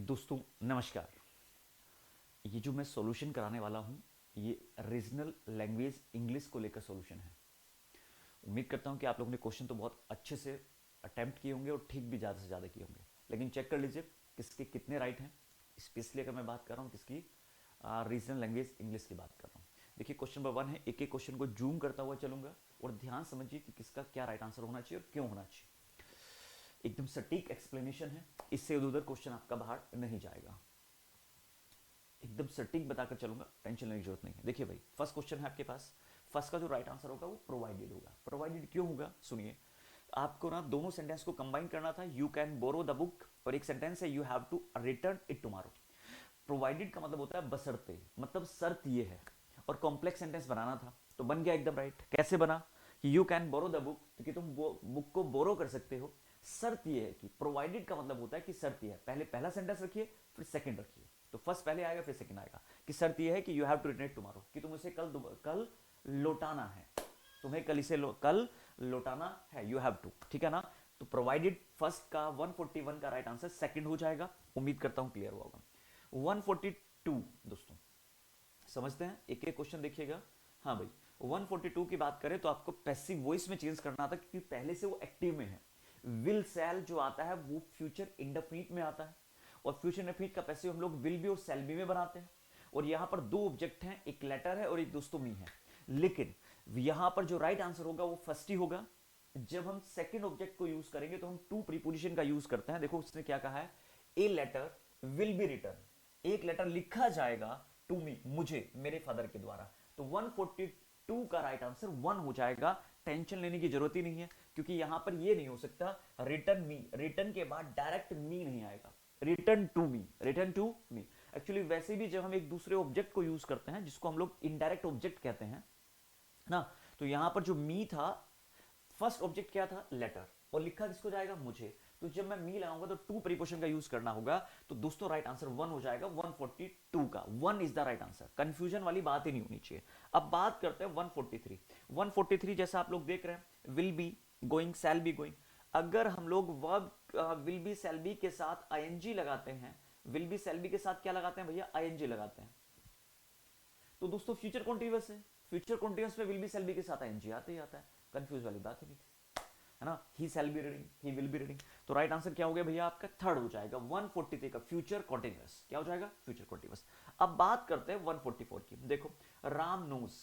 दोस्तों नमस्कार। ये जो मैं सॉल्यूशन कराने वाला हूँ ये रीजनल लैंग्वेज इंग्लिश को लेकर सॉल्यूशन है। उम्मीद करता हूँ कि आप लोगों ने क्वेश्चन तो बहुत अच्छे से अटेम्प्ट किए होंगे और ठीक भी ज़्यादा से ज़्यादा किए होंगे, लेकिन चेक कर लीजिए किसके कितने राइट हैं। स्पेशली अगर मैं बात कर रहा हूँ किसकी, रीजनल लैंग्वेज इंग्लिश की बात कर रहा हूँ। देखिए क्वेश्चन नंबर 1 है, एक एक क्वेश्चन को जूम करता हुआ चलूंगा और ध्यान समझिए कि किसका क्या राइट आंसर होना चाहिए और क्यों होना चाहिए। एकदम सटीक एक्सप्लेनेशन है, इससे उधर क्वेश्चन आपका बाहर नहीं जाएगा। एकदम सटीक बताकर चलूंगा, टेंशन लेने की जरूरत नहीं है। देखिए भाई, फर्स्ट क्वेश्चन है आपके पास। फर्स्ट का जो राइट आंसर होगा वो प्रोवाइडेड होगा। प्रोवाइडेड क्यों होगा सुनिए। आपको ना दोनों सेंटेंस को कंबाइन करना था, you can borrow the book, और एक सेंटेंस है you have to return it tomorrow. Provided का मतलब होता है बशर्ते, मतलब शर्त ये है, और कॉम्प्लेक्स सेंटेंस बनाना था तो बन गया एकदम राइट। कैसे बना कि you can borrow the book, क्योंकि तुम बुक को बोरो कर सकते हो। शर्त ये है कि प्रोवाइडेड का मतलब होता है कि शर्त ये है, पहले पहला सेंटेंस रखिए फिर सेकंड रखिए, तो फर्स्ट पहले आएगा फिर सेकंड आएगा, कि शर्त ये है कि you have to return it tomorrow, कि तुम उसे कल लौटाना है, तुम्हें कल इसे कल लौटाना है, यू हैव टू, ठीक है ना। तो प्रोवाइडेड फर्स्ट का 141 का राइट आंसर सेकंड हो जाएगा। उम्मीद करता हूं क्लियर हुआ होगा। 142 दोस्तों समझते हैं, एक एक क्वेश्चन देखिएगा। हाँ भाई, 142 की बात करें तो आपको पैसिव वॉइस में चेंज करना था, क्योंकि पहले से वो एक्टिव में है। विल सैल जो आता है वो फ्यूचर इंडेफिनिट में आता है, और फ्यूचर इंडेफिनिट का पैसिव हम लोग विल बी और शैल बी में बनाते हैं। और यहां पर दो ऑब्जेक्ट हैं, एक लेटर है और एक दोस्तों मी है, लेकिन यहां पर जो राइट आंसर होगा वो फर्स्ट ही होगा। जब हम सेकंड ऑब्जेक्ट को यूज करेंगे तो हम टू प्रीपोजिशन का यूज करते हैं। देखो उसने क्या कहा है, a letter will be return, एक लेटर लिखा जाएगा टू मी, मुझे, मेरे फादर के द्वारा। तो 142 का राइट आंसर 1 हो जाएगा। टेंशन लेने की जरूरत ही नहीं है, क्योंकि यहां पर ये नहीं हो सकता रिटर्न मी, रिटर्न के बाद डायरेक्ट मी नहीं आएगा, return to me, return to me. Actually वैसे भी जब हम एक दूसरे ऑब्जेक्ट को यूज करते हैं जिसको हम लोग इनडायरेक्ट ऑब्जेक्ट कहते हैं ना, तो यहां पर जो मी था, फर्स्ट ऑब्जेक्ट क्या था, लेटर, और लिखा किसको जाएगा, मुझे। तो जब मैं मी लगाऊंगा तो टू प्रीपोजिशन का यूज करना होगा। तो दोस्तों राइट आंसर 1 हो जाएगा, 142 का 1 is the right answer. Confusion वाली बात ही नहीं होनी चाहिए। अब बात करते हैं 143। 143 जैसा आप लोग देख रहे हैं, will be going, shall be going. अगर हम लोग verb will be shall be के साथ आईएनजी लगाते हैं, विल बी शैल बी के साथ क्या लगाते हैं भैया, आईएनजी लगाते हैं, तो दोस्तों फ्यूचर कॉन्टिन्यूअस है। फ्यूचर कॉन्टिन्यूअस में विल बी शैल बी के साथ आईएनजी आते ही आता है, कंफ्यूज वाली बात ही नहीं थी, है ना। He shall be reading, he will be reading. तो राइट आंसर क्या हो गया भैया, आपका थर्ड हो जाएगा 143 का, फ्यूचर कॉन्टिन्यूअस। क्या हो जाएगा, फ्यूचर कॉन्टिन्यूअस। अब बात करते हैं 144 की। देखो, राम नोस,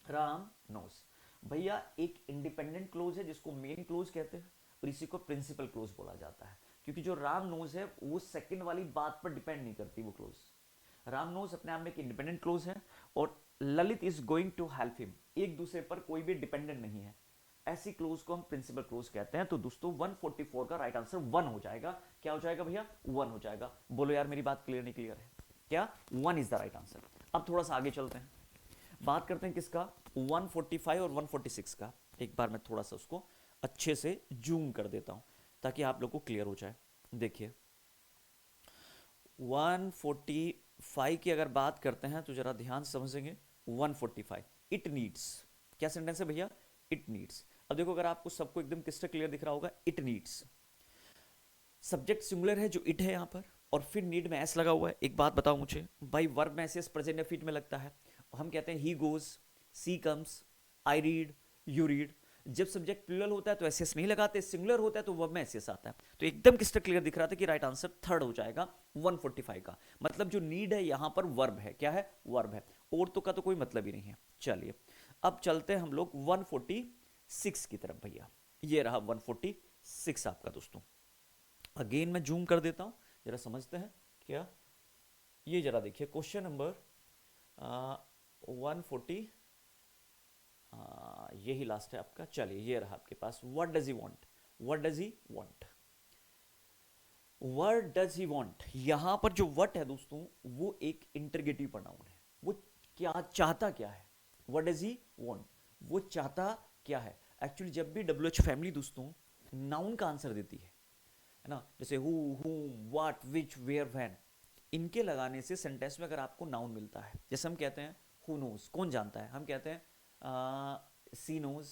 राम नोस भैया एक इंडिपेंडेंट क्लोज है जिसको मेन क्लोज कहते हैं, और इसी को प्रिंसिपल क्लोज बोला जाता है, क्योंकि जो राम नोज है वो सेकंड वाली बात पर डिपेंड नहीं करती वो क्लोज। राम नोज अपने आप में एक इंडिपेंडेंट क्लोज है, और Lalit is going to help him, एक दूसरे पर कोई भी डिपेंडेंट नहीं है, ऐसी क्लोज को हम प्रिंसिपल क्लोज कहते हैं। तो दोस्तों 144 का राइट आंसर 1 हो जाएगा। क्या हो जाएगा भैया, 1 हो जाएगा। बोलो यार मेरी बात क्लियर नहीं क्लियर है क्या, 1 इज द राइट आंसर। अब थोड़ा सा आगे चलते हैं, बात करते हैं किसका, 145 और 146 का। एक बार मैं थोड़ा सा उसको अच्छे से जूम कर देता हूं ताकि आप लोग को क्लियर हो जाए। देखिए 145 की अगर बात करते हैं तो जरा ध्यान से समझेंगे। 145 इट नीड्स, क्या सेंटेंस है भैया, इट नीड्स। अब देखो अगर आपको सबको एकदम क्रिस्टल क्लियर दिख रहा होगा, इट नीड्स, सब्जेक्ट सिंगुलर है जो इट है यहां पर, और फिर नीड में एस लगा हुआ है। एक बात बताओ मुझे भाई, वर्ब में एस प्रेजेंट फिट में लगता है, हम कहते हैं he goes, she comes, I read, you read. जब सब्जेक्ट प्लूरल होता है तो एस नहीं लगाते, सिंगुलर होता है तो वर्ब में एस आता है। तो एकदम क्रिस्टल क्लियर दिख रहा था कि राइट आंसर थर्ड हो जाएगा 145 का। मतलब जो नीड है यहां पर वर्ब है, क्या है, वर्ब है, और तो का तो कोई मतलब ही नहीं है। चलिए अब चलते हैं हम लोग 146 की तरफ भैया। ये रहा 146 आपका दोस्तों। अगेन मैं जूम कर देता हूं, जरा समझते हैं क्या। ये जरा देखिए क्वेश्चन नंबर 140, यही लास्ट है आपका। चलिए ये रहा आपके पास, what does he want, what does he want, what does he want. यहां पर जो व्हाट है दोस्तों वो एक इंटरगेटिव प्रोनाउन है, वो क्या चाहता क्या है, व्हाट डज ही वांट, वो चाहता क्या है। एक्चुअली जब भी डब्ल्यू एच फैमिली दोस्तों नाउन का आंसर देती है ना, जैसे who, whom, what, which, where, when, इनके लगाने से सेंटेंस में अगर आपको नाउन मिलता है, जैसे हम कहते हैं हु नोज, कौन जानता है, हम कहते हैं सी नोज,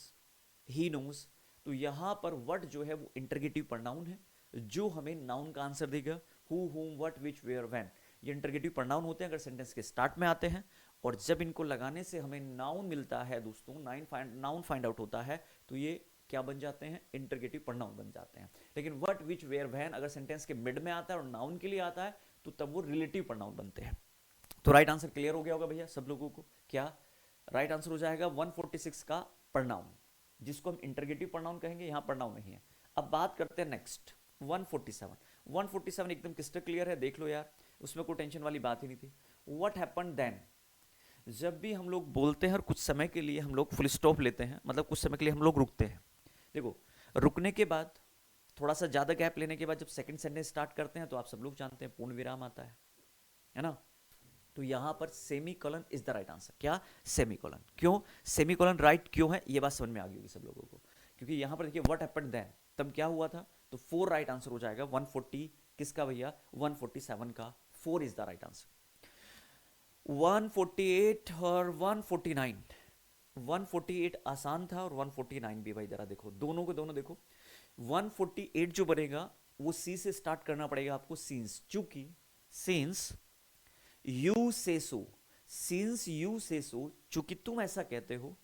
ही नोज। तो यहां पर व्हाट जो है वो इंटरगेटिव प्रोनाउन है, जो हमें नाउन का आंसर देगा हु, हुम, व्हाट, व्हिच, वेयर, व्हेन, ये इंटरगेटिव प्रोनाउन होते हैं अगर सेंटेंस के स्टार्ट में आते हैं, और जब इनको लगाने से हमें नाउन मिलता है दोस्तों, नाउन फाइंड आउट होता है, तो ये क्या बन जाते हैं, इंटरगेटिव प्रोनाउन बन जाते हैं। लेकिन व्हाट, व्हिच, वेयर, व्हेन अगर सेंटेंस के मिड में आता है और नाउन के लिए आता है, तो तब वो रिलेटिव प्रोनाउन बनते हैं। तो राइट आंसर क्लियर हो गया होगा भैया सब लोगों को। क्या राइट आंसर हो जाएगा 146 का प्रोनाउन, जिसको हम इंटरगेटिव प्रोनाउन कहेंगे, यहां प्रोनाउन नहीं है। अब बात करते हैं नेक्स्ट 147। 147 एकदम क्रिस्टल क्लियर है, देख लो यार, उसमें कोई टेंशन वाली बात ही नहीं थी। व्हाट हैपेंड देन, जब भी हम लोग बोलते हैं और कुछ समय के लिए हम लोग फुल स्टॉप लेते हैं, मतलब कुछ समय के लिए हम लोग रुकते हैं। देखो, रुकने के बाद थोड़ा सा ज्यादा गैप लेने के बाद जब सेकंड सेंटेंस स्टार्ट करते हैं, तो आप सब लोग जानते हैं पूर्ण विराम आता है ना। तो यहां पर semi colon is the right answer. क्या, सेमी कॉलन। क्यों सेमी कॉलन राइट क्यों है, ये बात समझ में आ गई होगी सब लोगों को, क्योंकि यहां पर देखिए व्हाट हैपेंड देन, तब क्या हुआ था, तो 4 राइट आंसर हो जाएगा। 140 किसका भैया, 147 का 4 इज द राइट आंसर। 148 और 149, 148 आसान था और 149 भी भाई, जरा देखो दोनों को, दोनों देखो। 148 जो बनेगा वो सी से स्टार्ट करना पड़ेगा आपको, सिंस, चूंकि सिंस यू से सो, सिंस यू से सो, चूंकि तुम ऐसा कहते हो,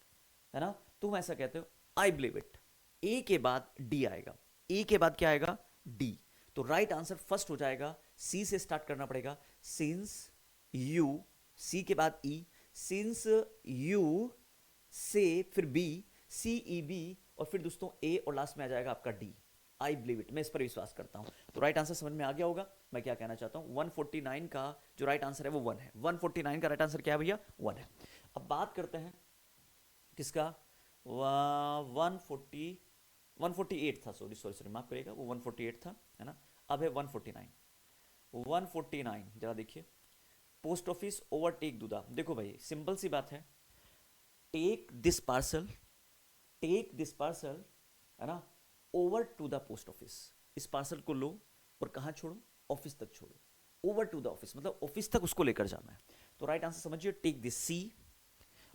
है ना, तुम ऐसा कहते हो, आई बिलीव इट, ए के बाद डी आएगा, ए के बाद क्या आएगा, डी। तो राइट आंसर फर्स्ट हो जाएगा, सी से स्टार्ट करना पड़ेगा, सिंस यू, सी के बाद ई, सिंस यू से, फिर बी, सी ई बी, और फिर दोस्तों ए, और लास्ट में आ जाएगा आपका डी। आई बिलीव इट, मैं इस पर विश्वास करता हूं। तो राइट आंसर समझ में आ गया होगा मैं क्या कहना चाहता हूं। 149 का जो राइट आंसर है वो 1 है। 149 का राइट आंसर क्या है भैया, 1 है। अब बात करते हैं किसका, 140, 148 था, सॉरी सॉरी सॉरी, माफ करिएगा, वो 148 था, है ना। अब है 149। 149 जरा देखिए, पोस्ट ऑफिस ओवरटेक दूधा। देखो भाई सिंपल सी बात है, take this parcel, take this parcel, है ना, over to the post office, इस पार्सल को लो और कहां छोड़ो, ऑफिस तक छोड़ो। ओवर टू द ऑफिस मतलब ऑफिस तक उसको लेकर जाना है। तो राइट आंसर समझिए, टेक दिस सी,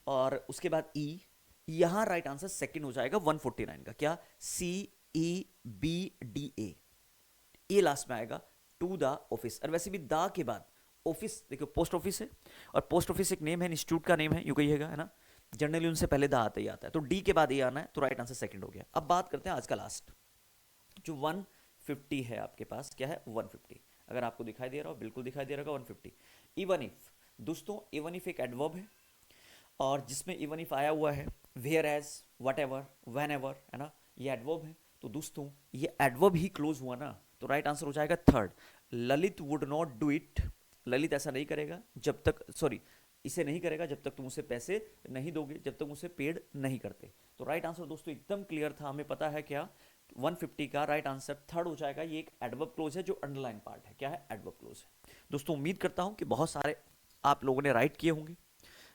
और उसके बाद ई, यहां राइट आंसर सेकंड हो जाएगा 149 का। क्या, सी ई बी डी ए, ये लास्ट में आएगा, टू द ऑफिस। और वैसे भी द के बाद ऑफिस, देखो पोस्ट ऑफिस है, और पोस्ट ऑफिस एक नेम है, इंस्टीट्यूट का नेम है, यूं कहिएगा, है ना, जनरली उनसे पहले दा आता ही आता है, तो डी के बाद ये आना है, तो राइट आंसर सेकंड हो गया। अब बात करते हैं आज का लास्ट, जो 150 है आपके पास, क्या है 150, अगर आपको दिखाई दे रहा हो, बिल्कुल दिखाई दे रहा होगा 150। इवन इफ, दोस्तों इवन इफ एक एडवर्ब है, और जिसमें इवन इफ आया हुआ है, whereas, whatever, whenever, है ना, ये एडवर्ब है। तो दोस्तों ये एडवर्ब ही क्लोज हुआ ना, तो राइट आंसर हो जाएगा third, Lalit would not do it, Lalit ऐसा नहीं करेगा जब तक, सॉरी, इसे नहीं करेगा जब तक तुम उसे पैसे नहीं दोगे, जब तक उसे पेड नहीं करते। तो राइट आंसर दोस्तों एकदम क्लियर था, हमें पता है क्या, 150 का राइट आंसर थर्ड हो जाएगा। ये एक एडवर्ब क्लोज है जो अंडरलाइन पार्ट है, क्या है, एडवर्ब क्लोज है। दोस्तों उम्मीद करता हूं कि बहुत सारे आप लोगों ने राइट किए होंगे।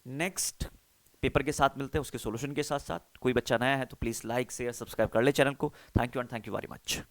नेक्स्ट पेपर के साथ मिलते हैं, उसके सॉल्यूशन के साथ साथ। कोई बच्चा नया है तो प्लीज लाइक शेयर सब्सक्राइब कर ले चैनल को। Thank you and thank you very much.